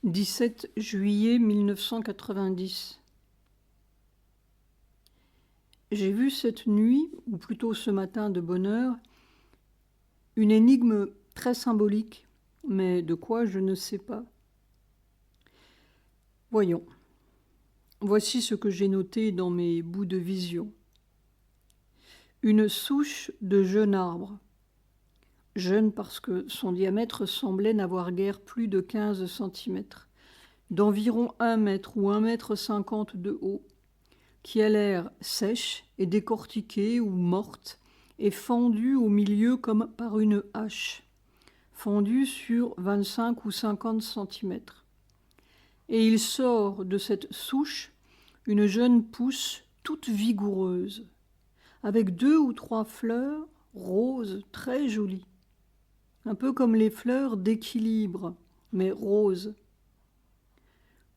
17 juillet 1990. J'ai vu cette nuit, ou plutôt ce matin de bonne heure, une énigme très symbolique, mais de quoi je ne sais pas. Voyons. Voici ce que j'ai noté dans mes bouts de vision. Une souche de jeune arbre. Jeune parce que son diamètre semblait n'avoir guère plus de 15 centimètres, d'environ 1 mètre ou 1,50 m de haut, qui a l'air sèche et décortiquée ou morte, et fendue au milieu comme par une hache, fendue sur 25 ou 50 centimètres. Et il sort de cette souche une jeune pousse toute vigoureuse, avec 2 ou 3 fleurs roses très jolies, un peu comme les fleurs d'équilibre, mais roses.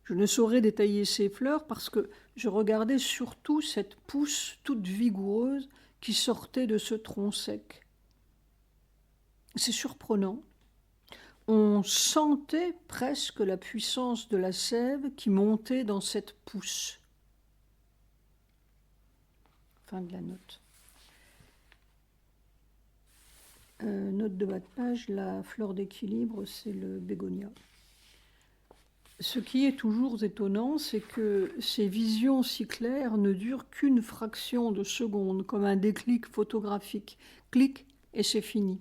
Je ne saurais détailler ces fleurs parce que je regardais surtout cette pousse toute vigoureuse qui sortait de ce tronc sec. C'est surprenant. On sentait presque la puissance de la sève qui montait dans cette pousse. Fin de la note. Note de bas de page, la fleur d'équilibre, c'est le bégonia. Ce qui est toujours étonnant, c'est que ces visions si claires ne durent qu'une fraction de seconde, comme un déclic photographique. Clic et c'est fini.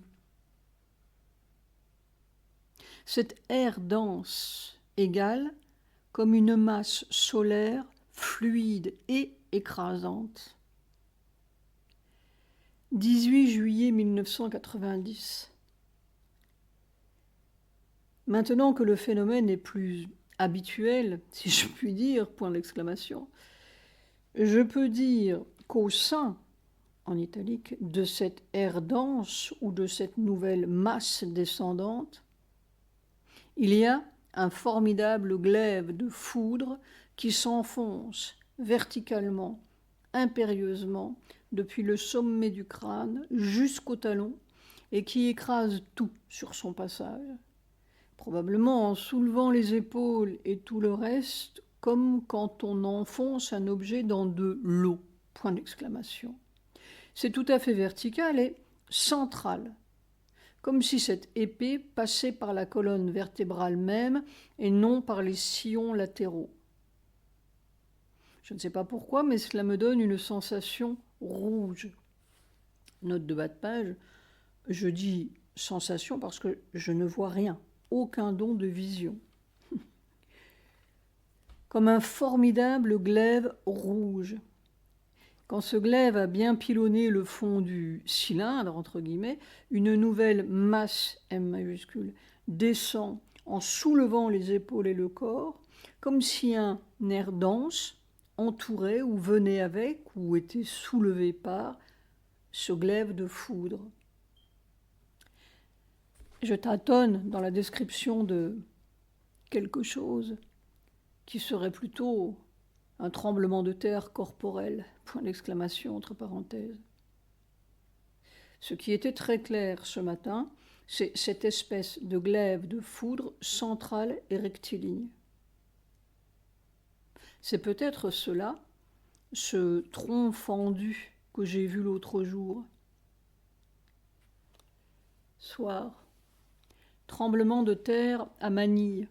Cette air dense égale comme une masse solaire fluide et écrasante. 18 juillet 1990. Maintenant que le phénomène est plus habituel, si je puis dire, point d'exclamation, je peux dire qu'au sein, en italique, de cette aire dense ou de cette nouvelle masse descendante, il y a un formidable glaive de foudre qui s'enfonce verticalement, impérieusement, depuis le sommet du crâne jusqu'au talon et qui écrase tout sur son passage, probablement en soulevant les épaules et tout le reste, comme quand on enfonce un objet dans de l'eau, point d'exclamation. C'est tout à fait vertical et central, comme si cette épée passait par la colonne vertébrale même et non par les sillons latéraux. Je ne sais pas pourquoi, mais cela me donne une sensation rouge. Note de bas de page, je dis sensation parce que je ne vois rien, aucun don de vision. Comme un formidable glaive rouge. Quand ce glaive a bien pilonné le fond du cylindre, entre guillemets, une nouvelle masse, M majuscule, descend en soulevant les épaules et le corps, comme si un air dense entourait ou venait avec ou était soulevé par ce glaive de foudre. Je tâtonne dans la description de quelque chose qui serait plutôt un tremblement de terre corporel, point d'exclamation entre parenthèses. Ce qui était très clair ce matin, c'est cette espèce de glaive de foudre centrale et rectiligne. C'est peut-être cela, ce tronc fendu que j'ai vu l'autre jour. Soir, tremblement de terre à Manille.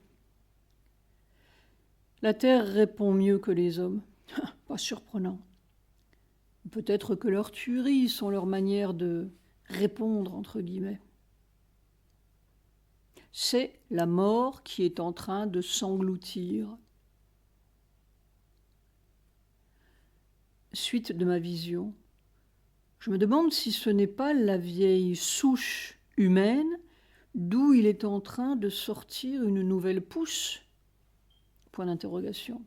La terre répond mieux que les hommes. Pas surprenant. Peut-être que leurs tueries sont leur manière de répondre, entre guillemets. C'est la mort qui est en train de s'engloutir. Suite de ma vision. Je me demande si ce n'est pas la vieille souche humaine d'où il est en train de sortir une nouvelle pousse. Point d'interrogation.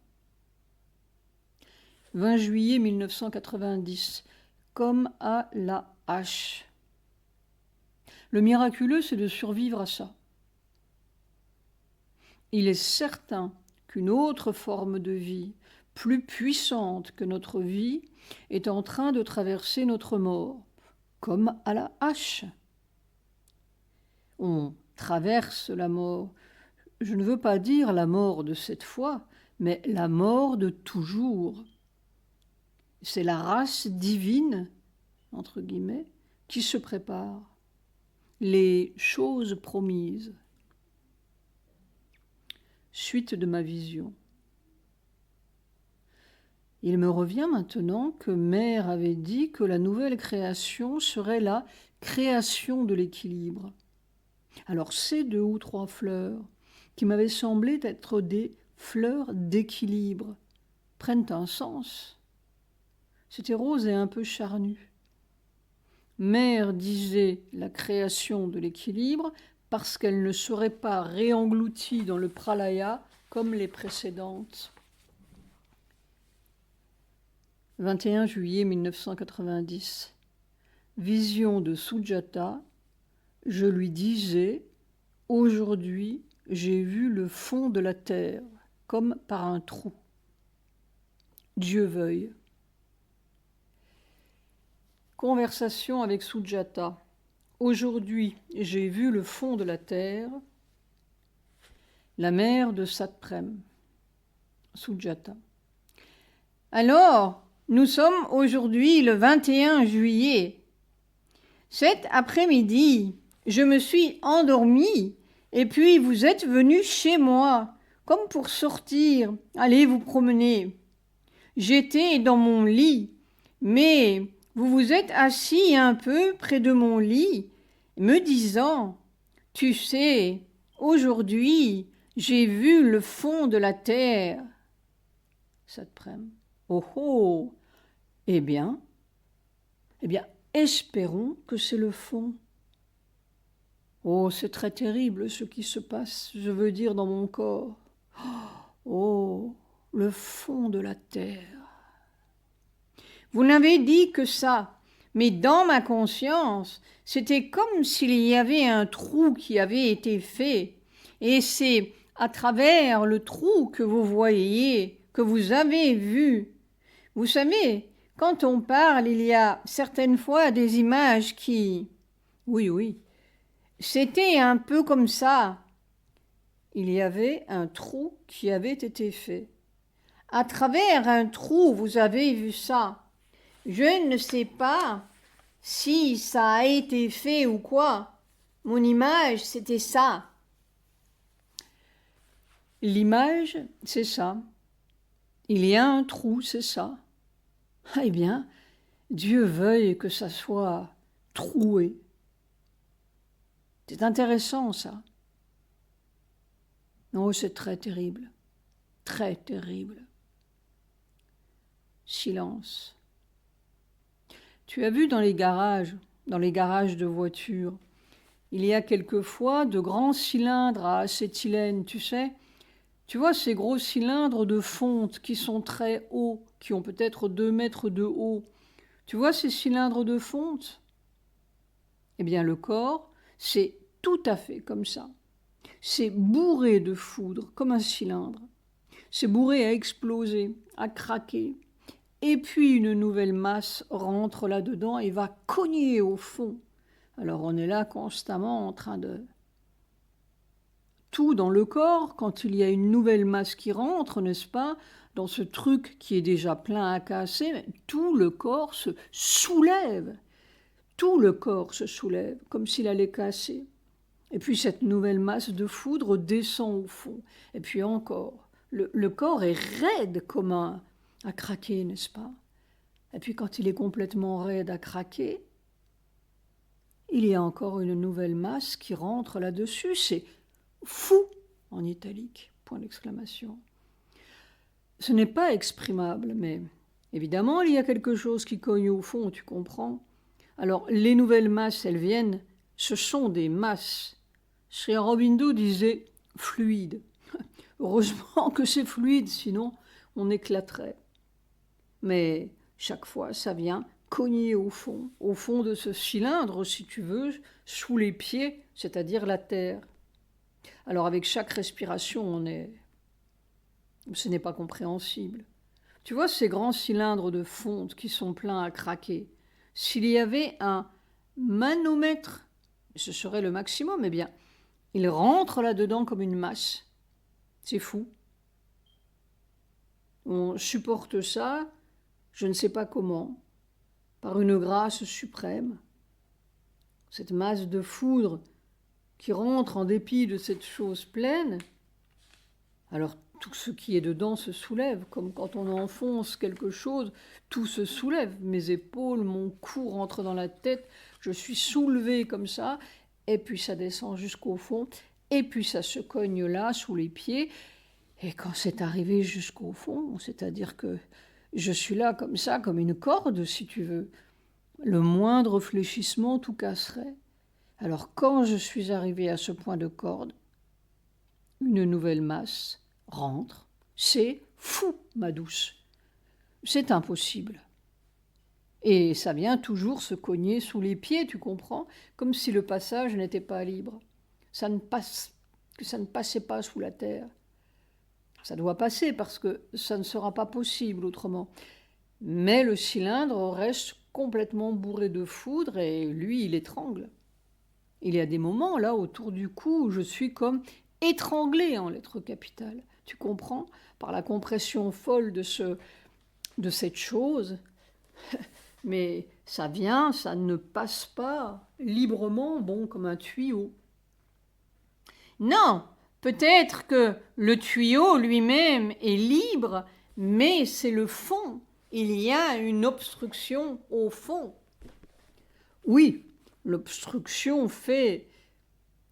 20 juillet 1990, comme à la hache. Le miraculeux, c'est de survivre à ça. Il est certain qu'une autre forme de vie, plus puissante que notre vie, est en train de traverser notre mort, comme à la hache. On traverse la mort. je ne veux pas dire la mort de cette fois, mais la mort de toujours. C'est la race divine, entre guillemets, qui se prépare. Les choses promises. Suite de ma vision. Il me revient maintenant que Mère avait dit que la nouvelle création serait la création de l'équilibre. Alors ces 2 ou 3 fleurs, qui m'avaient semblé être des fleurs d'équilibre, prennent un sens. C'était rose et un peu charnu. Mère disait la création de l'équilibre parce qu'elle ne serait pas réengloutie dans le pralaya comme les précédentes. 21 juillet 1990. Vision de Sujata. Je lui disais, aujourd'hui, j'ai vu le fond de la terre, comme par un trou. Dieu veuille. Conversation avec Sujata. Aujourd'hui, j'ai vu le fond de la terre, la mer de Satprem. Sujata. Alors, nous sommes aujourd'hui le 21 juillet. Cet après-midi, je me suis endormie et puis vous êtes venu chez moi, comme pour sortir, aller vous promener. J'étais dans mon lit, mais vous vous êtes assis un peu près de mon lit, me disant « Tu sais, aujourd'hui, j'ai vu le fond de la terre. » Satprem. Oh oh. Eh bien, espérons que c'est le fond. Oh, c'est très terrible ce qui se passe, je veux dire, dans mon corps. Oh, le fond de la terre. Vous n'avez dit que ça, mais dans ma conscience, c'était comme s'il y avait un trou qui avait été fait, et c'est à travers le trou que vous voyez, que vous avez vu. Vous savez, quand on parle, il y a certaines fois des images qui... Oui, c'était un peu comme ça. Il y avait un trou qui avait été fait. À travers un trou, vous avez vu ça. Je ne sais pas si ça a été fait ou quoi. Mon image, c'était ça. L'image, c'est ça. Il y a un trou, c'est ça. Eh bien, Dieu veuille que ça soit troué. C'est intéressant, ça. Oh, c'est très terrible. Très terrible. Silence. Tu as vu dans les garages de voitures, il y a quelquefois de grands cylindres à acétylène, tu sais. Tu vois ces gros cylindres de fonte qui sont très hauts, qui ont peut-être 2 mètres de haut. Tu vois ces cylindres de fonte? Eh bien, le corps, c'est tout à fait comme ça. C'est bourré de foudre, comme un cylindre. C'est bourré à exploser, à craquer. Et puis une nouvelle masse rentre là-dedans et va cogner au fond. Alors on est là constamment en train de... Tout dans le corps, quand il y a une nouvelle masse qui rentre, n'est-ce pas, dans ce truc qui est déjà plein à casser, tout le corps se soulève. Tout le corps se soulève, comme s'il allait casser. Et puis cette nouvelle masse de foudre descend au fond. Et puis encore, le corps est raide comme à craquer, n'est-ce pas? Et puis quand il est complètement raide à craquer, il y a encore une nouvelle masse qui rentre là-dessus. C'est fou en italique, point d'exclamation. Ce n'est pas exprimable, mais évidemment, il y a quelque chose qui cogne au fond, tu comprends? Alors, les nouvelles masses, elles viennent, ce sont des masses. Sri Aurobindo disait fluide. Heureusement que c'est fluide, sinon on éclaterait. Mais chaque fois, ça vient cogner au fond de ce cylindre, si tu veux, sous les pieds, c'est-à-dire la terre. Alors avec chaque respiration, ce n'est pas compréhensible. Tu vois ces grands cylindres de fonte qui sont pleins à craquer. S'il y avait un manomètre, ce serait le maximum, eh bien, Il rentre là-dedans comme une masse. C'est fou. On supporte ça, je ne sais pas comment, par une grâce suprême. Cette masse de foudre qui rentre en dépit de cette chose pleine, alors tout ce qui est dedans se soulève, comme quand on enfonce quelque chose, tout se soulève. Mes épaules, mon cou rentre dans la tête, je suis soulevée comme ça, et puis ça descend jusqu'au fond, et puis ça se cogne là, sous les pieds. Et quand c'est arrivé jusqu'au fond, c'est-à-dire que je suis là comme ça, comme une corde, si tu veux, le moindre fléchissement, tout casserait. Alors quand je suis arrivée à ce point de corde, une nouvelle masse rentre. C'est fou, ma douce. C'est impossible. Et ça vient toujours se cogner sous les pieds, tu comprends, comme si le passage n'était pas libre. Ça ne passait pas sous la terre. Ça doit passer parce que ça ne sera pas possible autrement. Mais le cylindre reste complètement bourré de foudre et lui, il étrangle. Il y a des moments là autour du cou où je suis comme étranglée en lettres capitales. Tu comprends? Par la compression folle de cette chose. Mais ça vient, ça ne passe pas librement, bon, comme un tuyau. Non, peut-être que le tuyau lui-même est libre, mais c'est le fond. Il y a une obstruction au fond. Oui, l'obstruction fait,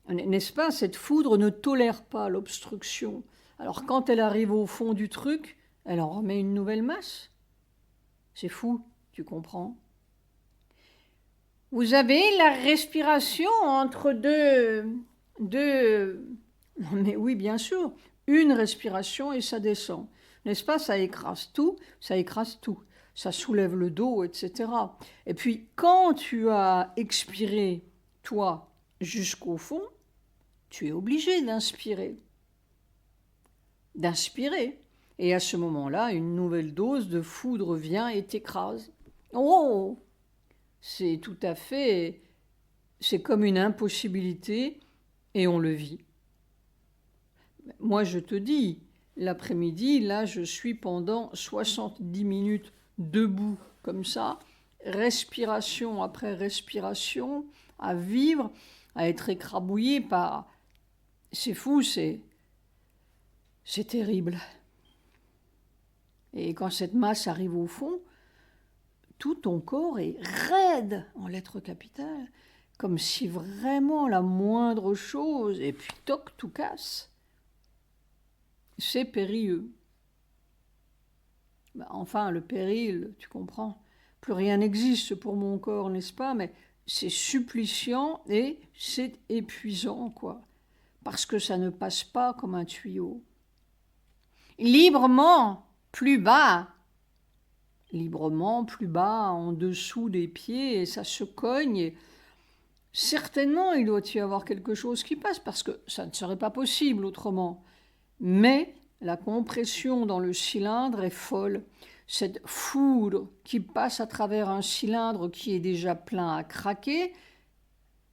n'est-ce pas, cette foudre ne tolère pas l'obstruction. Alors quand elle arrive au fond du truc, elle en remet une nouvelle masse. C'est fou, tu comprends? Vous avez la respiration entre deux... Mais oui, bien sûr, une respiration et ça descend. N'est-ce pas? Ça écrase tout, ça soulève le dos, etc. Et puis, quand tu as expiré, toi, jusqu'au fond, tu es obligé d'inspirer. Et à ce moment-là, une nouvelle dose de foudre vient et t'écrase. Oh! C'est tout à fait... C'est comme une impossibilité et on le vit. Moi, je te dis, l'après-midi, là, je suis pendant 70 minutes debout, comme ça, respiration après respiration, à vivre, à être écrabouillé par... C'est fou, c'est terrible. Et quand cette masse arrive au fond, tout ton corps est raide en lettres capitales, comme si vraiment la moindre chose, et puis toc, tout casse. C'est périlleux. Enfin, le péril, tu comprends, plus rien n'existe pour mon corps, n'est-ce pas? Mais c'est suppliciant et c'est épuisant, quoi, parce que ça ne passe pas comme un tuyau. Librement, plus bas, en dessous des pieds, et ça se cogne. Et certainement, il doit y avoir quelque chose qui passe, parce que ça ne serait pas possible autrement. Mais la compression dans le cylindre est folle. Cette foudre qui passe à travers un cylindre qui est déjà plein à craquer,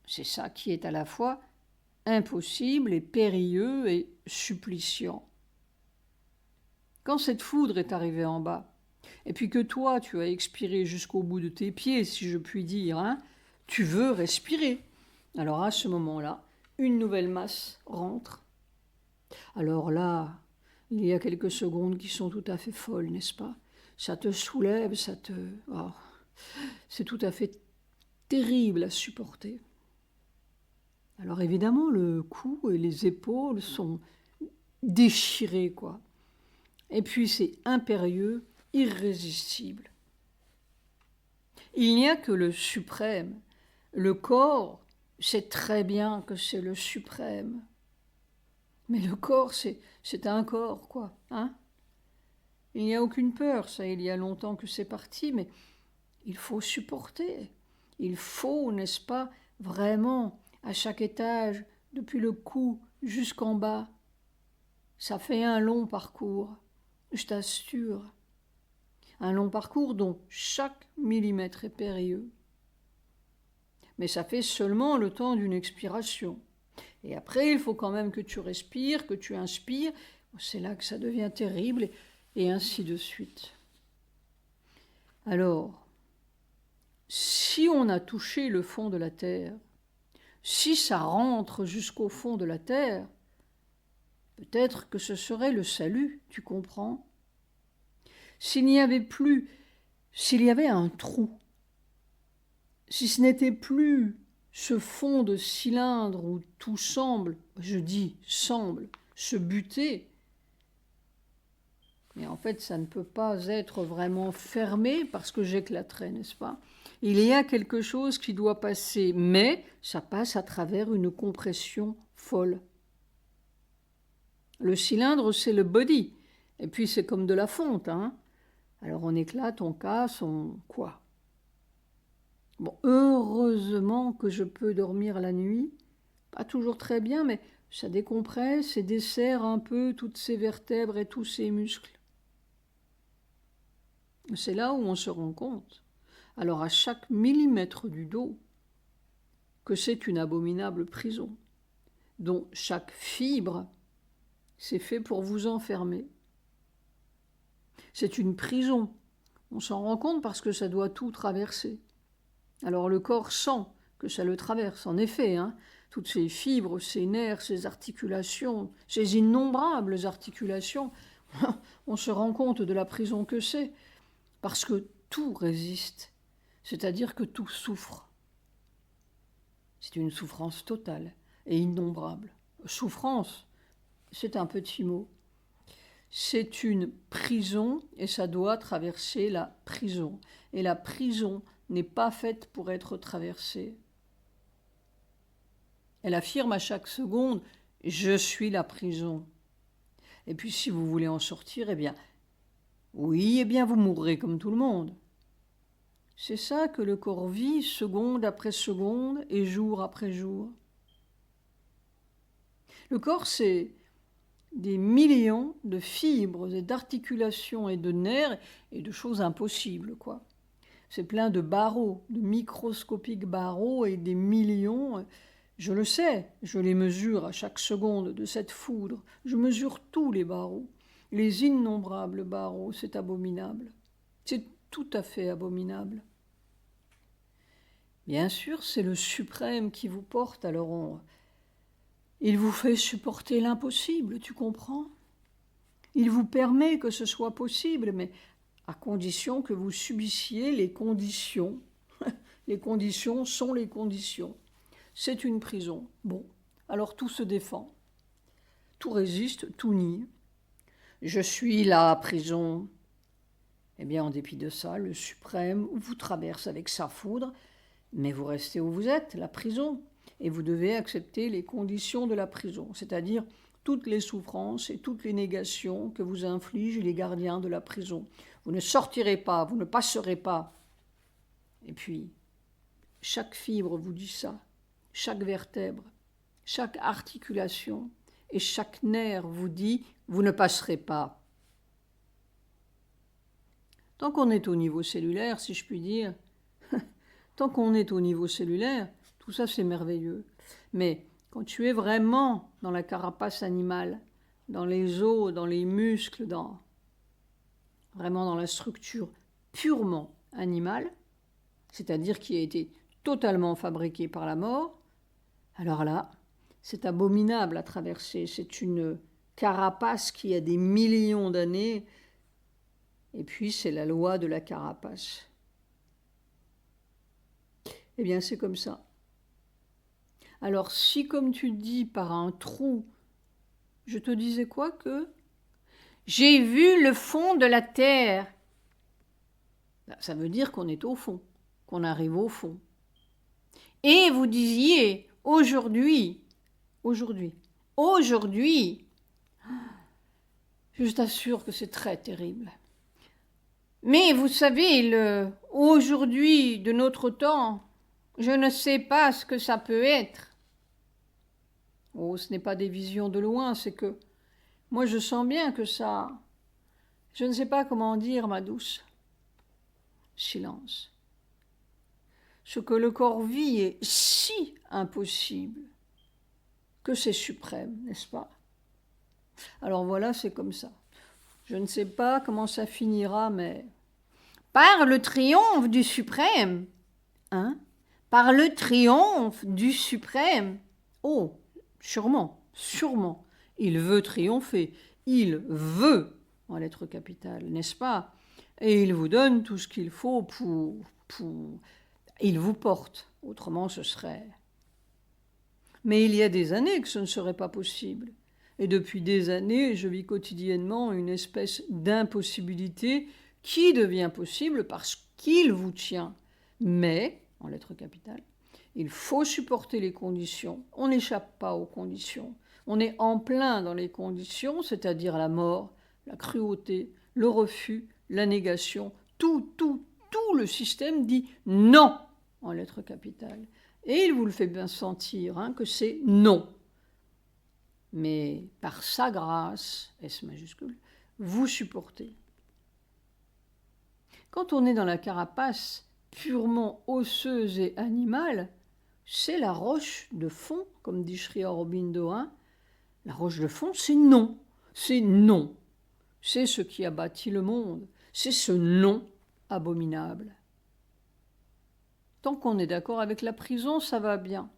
c'est ça qui est à la fois impossible et périlleux et suppliciant. Quand cette foudre est arrivée en bas, et puis que toi, tu as expiré jusqu'au bout de tes pieds, si je puis dire, hein, tu veux respirer. Alors à ce moment-là, une nouvelle masse rentre. Alors là, il y a quelques secondes qui sont tout à fait folles, n'est-ce pas? Ça te soulève, oh, c'est tout à fait terrible à supporter. Alors évidemment, le cou et les épaules sont déchirés, quoi. Et puis c'est impérieux, irrésistible. Il n'y a que le suprême. Le corps sait très bien que c'est le suprême. Mais le corps, c'est un corps, quoi, hein? Il n'y a aucune peur, ça, il y a longtemps que c'est parti, mais il faut supporter. Il faut, n'est-ce pas, vraiment, à chaque étage, depuis le cou jusqu'en bas. Ça fait un long parcours, je t'assure. Un long parcours dont chaque millimètre est périlleux. Mais ça fait seulement le temps d'une expiration. Et après, il faut quand même que tu respires, que tu inspires. C'est là que ça devient terrible, et ainsi de suite. Alors, si on a touché le fond de la terre, si ça rentre jusqu'au fond de la terre, peut-être que ce serait le salut, tu comprends? S'il n'y avait plus, s'il y avait un trou, si ce n'était plus ce fond de cylindre où tout semble, je dis semble, se buter, mais en fait ça ne peut pas être vraiment fermé parce que j'éclaterais, n'est-ce pas? Il y a quelque chose qui doit passer, mais ça passe à travers une compression folle. Le cylindre, c'est le body, et puis c'est comme de la fonte, hein? Alors on éclate, on casse, on... quoi? Bon, heureusement que je peux dormir la nuit. Pas toujours très bien, mais ça décompresse et desserre un peu toutes ces vertèbres et tous ces muscles. C'est là où on se rend compte, alors à chaque millimètre du dos, que c'est une abominable prison, dont chaque fibre, c'est fait pour vous enfermer. C'est une prison. On s'en rend compte parce que ça doit tout traverser. Alors le corps sent que ça le traverse, en effet, hein, toutes ces fibres, ces nerfs, ces articulations, ces innombrables articulations, on se rend compte de la prison que c'est, parce que tout résiste, c'est-à-dire que tout souffre. C'est une souffrance totale et innombrable. Souffrance, c'est un petit mot. C'est une prison et ça doit traverser la prison. Et la prison n'est pas faite pour être traversée. Elle affirme à chaque seconde « je suis la prison ». Et puis si vous voulez en sortir, eh bien, oui, eh bien vous mourrez comme tout le monde. C'est ça que le corps vit seconde après seconde et jour après jour. Le corps, c'est des millions de fibres et d'articulations et de nerfs et de choses impossibles, quoi. C'est plein de barreaux, de microscopiques barreaux et des millions. Je le sais, je les mesure à chaque seconde de cette foudre. Je mesure tous les barreaux, les innombrables barreaux, c'est abominable. C'est tout à fait abominable. Bien sûr, c'est le suprême qui vous porte, alors il vous fait supporter l'impossible, tu comprends? Il vous permet que ce soit possible, mais à condition que vous subissiez les conditions. Les conditions sont les conditions. C'est une prison. Bon, alors tout se défend. Tout résiste, tout nie. Je suis la prison. Eh bien, en dépit de ça, le suprême vous traverse avec sa foudre, mais vous restez où vous êtes, la prison. Et vous devez accepter les conditions de la prison, c'est-à-dire toutes les souffrances et toutes les négations que vous infligent les gardiens de la prison. Vous ne sortirez pas, vous ne passerez pas. Et puis, chaque fibre vous dit ça, chaque vertèbre, chaque articulation et chaque nerf vous dit « vous ne passerez pas ». Tant qu'on est au niveau cellulaire, si je puis dire, tant qu'on est au niveau cellulaire, tout ça c'est merveilleux. Mais quand tu es vraiment dans la carapace animale, dans les os, dans les muscles, vraiment dans la structure purement animale, c'est-à-dire qui a été totalement fabriquée par la mort, alors là, c'est abominable à traverser. C'est une carapace qui a des millions d'années, et puis c'est la loi de la carapace. Eh bien, c'est comme ça. Alors, si, comme tu dis, par un trou, je te disais quoi que j'ai vu le fond de la terre, ça veut dire qu'on est au fond, qu'on arrive au fond. Et vous disiez, aujourd'hui, je t'assure que c'est très terrible. Mais vous savez, le aujourd'hui de notre temps, je ne sais pas ce que ça peut être. Oh, ce n'est pas des visions de loin, c'est que moi je sens bien que ça... Je ne sais pas comment dire, ma douce. Silence. Ce que le corps vit est si impossible. que c'est suprême, n'est-ce pas? Alors voilà, c'est comme ça. Je ne sais pas comment ça finira, mais... Par le triomphe du suprême. Hein? Par le triomphe du suprême. Oh, sûrement, sûrement. Il veut triompher. Il veut, en lettres capitales, n'est-ce pas? Et il vous donne tout ce qu'il faut pour... Il vous porte. Autrement, ce serait... Mais il y a des années que ce ne serait pas possible. Et depuis des années, je vis quotidiennement une espèce d'impossibilité qui devient possible parce qu'il vous tient. Mais, en lettres capitales, il faut supporter les conditions. On n'échappe pas aux conditions. On est en plein dans les conditions, c'est-à-dire la mort, la cruauté, le refus, la négation. Tout le système dit non, en lettres capitales. Et il vous le fait bien sentir que c'est non. Mais par sa grâce, S majuscule, vous supportez. Quand on est dans la carapace purement osseuse et animale, c'est la roche de fond, comme dit Sri Aurobindo. La roche de fond, c'est non. C'est non. C'est ce qui a bâti le monde. C'est ce non abominable. Tant qu'on est d'accord avec la prison, ça va bien.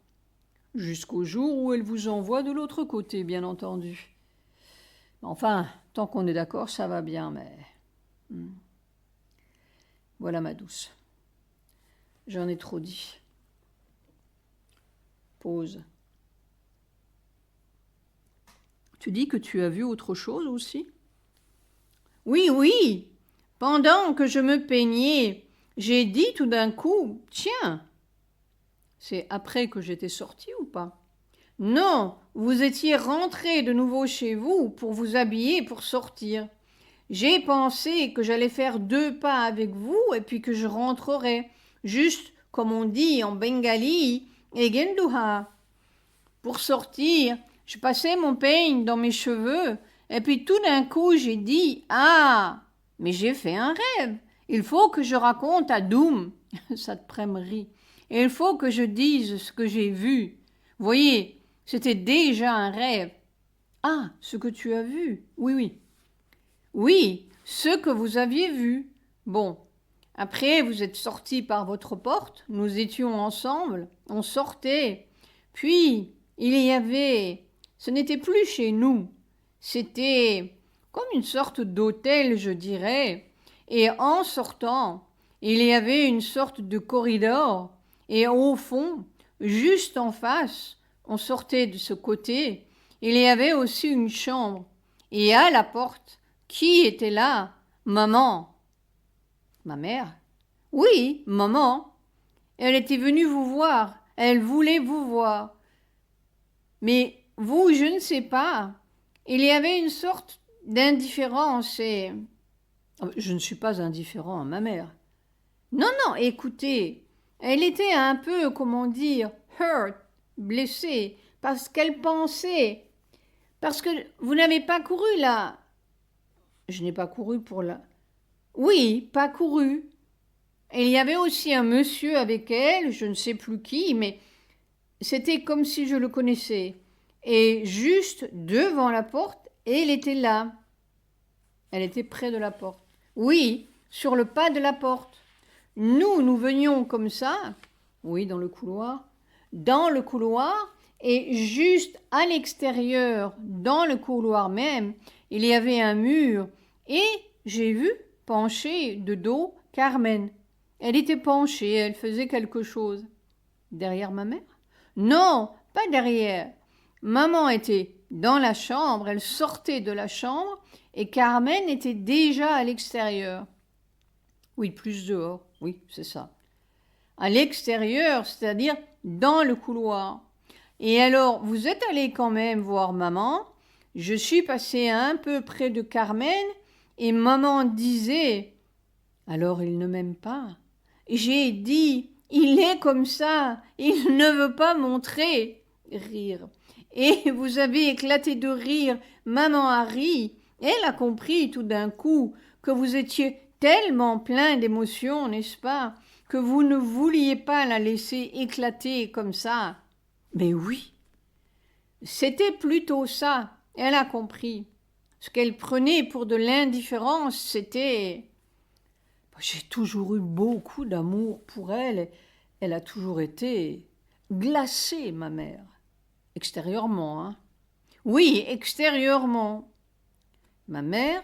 Jusqu'au jour où elle vous envoie de l'autre côté, bien entendu. Enfin, tant qu'on est d'accord, ça va bien, mais... Voilà ma douce. J'en ai trop dit. Pause. Tu dis que tu as vu autre chose aussi? Oui. Pendant que je me peignais, j'ai dit tout d'un coup, tiens. C'est après que j'étais sortie ou pas? Non, vous étiez rentré de nouveau chez vous pour vous habiller pour sortir. J'ai pensé que j'allais faire 2 pas avec vous et puis que je rentrerais, juste comme on dit en bengali, egenduha. Pour sortir, je passais mon peigne dans mes cheveux et puis tout d'un coup j'ai dit « Ah, mais j'ai fait un rêve. Il faut que je raconte à Doom. » Ça te prémerie. Et il faut que je dise ce que j'ai vu. Voyez, c'était déjà un rêve. Ah, ce que tu as vu. Oui. Oui, ce que vous aviez vu. Bon, après vous êtes sortis par votre porte, nous étions ensemble, on sortait. Puis, il y avait... Ce n'était plus chez nous. C'était comme une sorte d'hôtel, je dirais. Et en sortant, il y avait une sorte de corridor. Et au fond, juste en face, on sortait de ce côté, il y avait aussi une chambre. Et à la porte, qui était là? Maman. Ma mère? Oui, maman. Elle était venue vous voir. Elle voulait vous voir. Mais vous, je ne sais pas. Il y avait une sorte d'indifférence et... Je ne suis pas indifférent à ma mère. Non, écoutez. Elle était un peu, comment dire, hurt, blessée, parce qu'elle pensait... Parce que vous n'avez pas couru là. Je n'ai pas couru pour la... Oui, pas couru. Et il y avait aussi un monsieur avec elle, je ne sais plus qui, mais c'était comme si je le connaissais. Et juste devant la porte, elle était là. Elle était près de la porte. Oui, sur le pas de la porte. Nous venions comme ça. Oui, dans le couloir. Dans le couloir, et juste à l'extérieur, dans le couloir même, il y avait un mur. Et j'ai vu pencher de dos Carmen. Elle était penchée, elle faisait quelque chose. Derrière ma mère? Non, pas derrière. Maman était dans la chambre, elle sortait de la chambre et Carmen était déjà à l'extérieur. Oui, plus dehors. Oui, c'est ça. À l'extérieur, c'est-à-dire dans le couloir. Et alors, vous êtes allé quand même voir maman. Je suis passée un peu près de Carmen et maman disait « Alors il ne m'aime pas ?» J'ai dit « Il est comme ça, il ne veut pas montrer. » Rire. Et vous avez éclaté de rire. Maman a ri. Elle a compris tout d'un coup que vous étiez tellement plein d'émotions, n'est-ce pas, que vous ne vouliez pas la laisser éclater comme ça. Mais oui. C'était plutôt ça. Elle a compris. Ce qu'elle prenait pour de l'indifférence, c'était... J'ai toujours eu beaucoup d'amour pour elle. Elle a toujours été glacée, ma mère. Extérieurement, hein. Oui, extérieurement. Ma mère,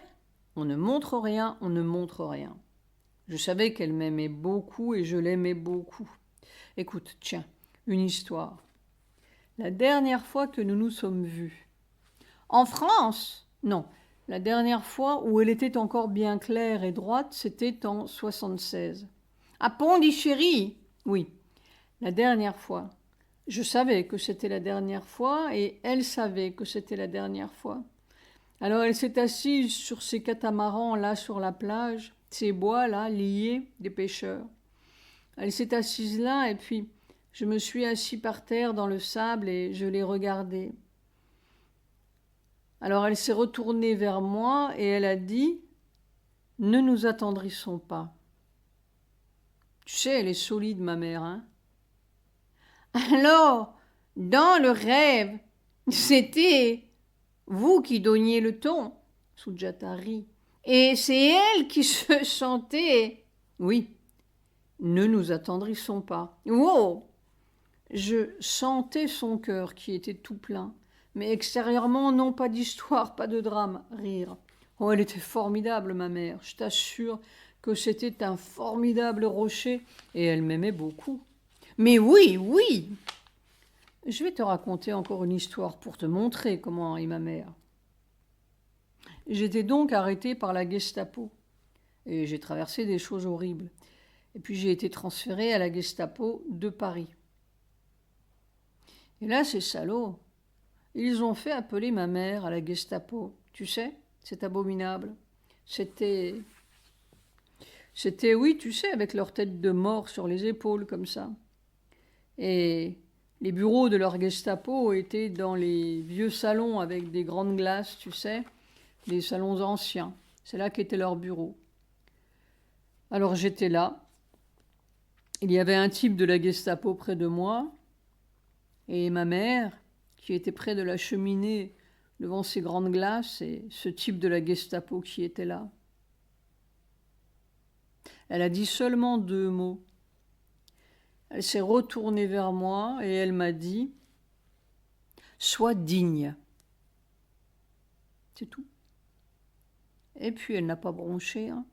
on ne montre rien, on ne montre rien. Je savais qu'elle m'aimait beaucoup et je l'aimais beaucoup. Écoute, tiens, une histoire. La dernière fois que nous nous sommes vus. En France? Non. La dernière fois où elle était encore bien claire et droite, c'était en 76. À Pondichéry? Oui. La dernière fois. Je savais que c'était la dernière fois et elle savait que c'était la dernière fois. Alors elle s'est assise sur ces catamarans là sur la plage, ces bois là liés des pêcheurs. Elle s'est assise là et puis je me suis assis par terre dans le sable et je l'ai regardée. Alors elle s'est retournée vers moi et elle a dit « Ne nous attendrissons pas ». Tu sais, elle est solide, ma mère, hein. Alors, dans le rêve, c'était vous qui donniez le ton, Sujata rit. Et c'est elle qui se chantait. Oui, ne nous attendrissons pas. Wow! Je sentais son cœur qui était tout plein. Mais extérieurement, non, pas d'histoire, pas de drame, rire. Oh, elle était formidable, ma mère. Je t'assure que c'était un formidable rocher et elle m'aimait beaucoup. Mais oui, oui! Je vais te raconter encore une histoire pour te montrer comment est ma mère. J'étais donc arrêtée par la Gestapo et j'ai traversé des choses horribles. Et puis j'ai été transférée à la Gestapo de Paris. Et là, ces salauds, ils ont fait appeler ma mère à la Gestapo. Tu sais, c'est abominable. C'était, oui, tu sais, avec leur tête de mort sur les épaules comme ça. Et les bureaux de leur Gestapo étaient dans les vieux salons avec des grandes glaces, tu sais, des salons anciens. C'est là qu'était leur bureau. Alors j'étais là. Il y avait un type de la Gestapo près de moi et ma mère qui était près de la cheminée devant ces grandes glaces et ce type de la Gestapo qui était là. Elle a dit seulement 2 mots. Elle s'est retournée vers moi et elle m'a dit « Sois digne ». C'est tout. Et puis elle n'a pas bronché. Hein.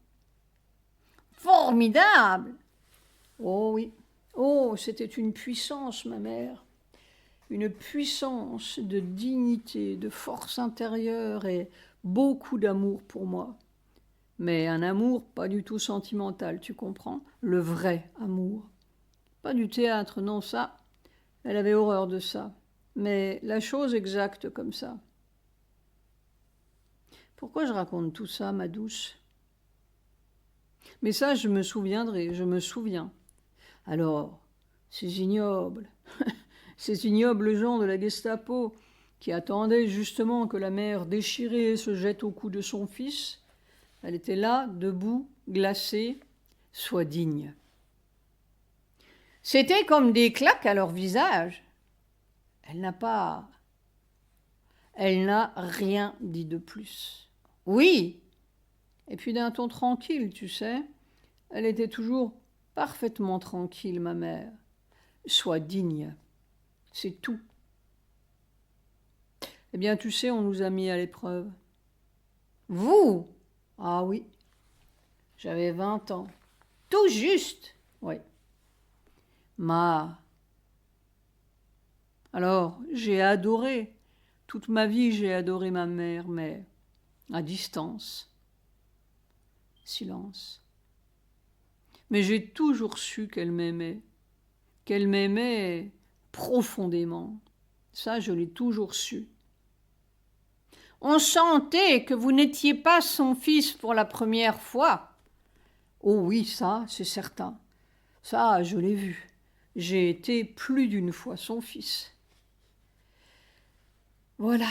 Formidable! Oh oui. Oh, c'était une puissance, ma mère. Une puissance de dignité, de force intérieure et beaucoup d'amour pour moi. Mais un amour pas du tout sentimental, tu comprends? Le vrai amour. Pas du théâtre, non, ça. Elle avait horreur de ça. Mais la chose exacte comme ça. Pourquoi je raconte tout ça, ma douce? Mais ça, je me souviendrai, je me souviens. Alors, ces ignobles, ces ignobles gens de la Gestapo qui attendaient justement que la mère déchirée se jette au cou de son fils, elle était là, debout, glacée, sois digne. C'était comme des claques à leur visage. Elle n'a rien dit de plus. Oui, et puis d'un ton tranquille, tu sais, elle était toujours parfaitement tranquille, ma mère. Sois digne, c'est tout. Eh bien, tu sais, on nous a mis à l'épreuve. Vous? Ah oui, j'avais 20 ans. Tout juste, oui. Alors, j'ai adoré. Toute ma vie, j'ai adoré ma mère, mais à distance. Silence. Mais j'ai toujours su qu'elle m'aimait profondément. Ça, je l'ai toujours su. On sentait que vous n'étiez pas son fils pour la première fois. Oh oui, ça, c'est certain. Ça, je l'ai vu. J'ai été plus d'une fois son fils. Voilà.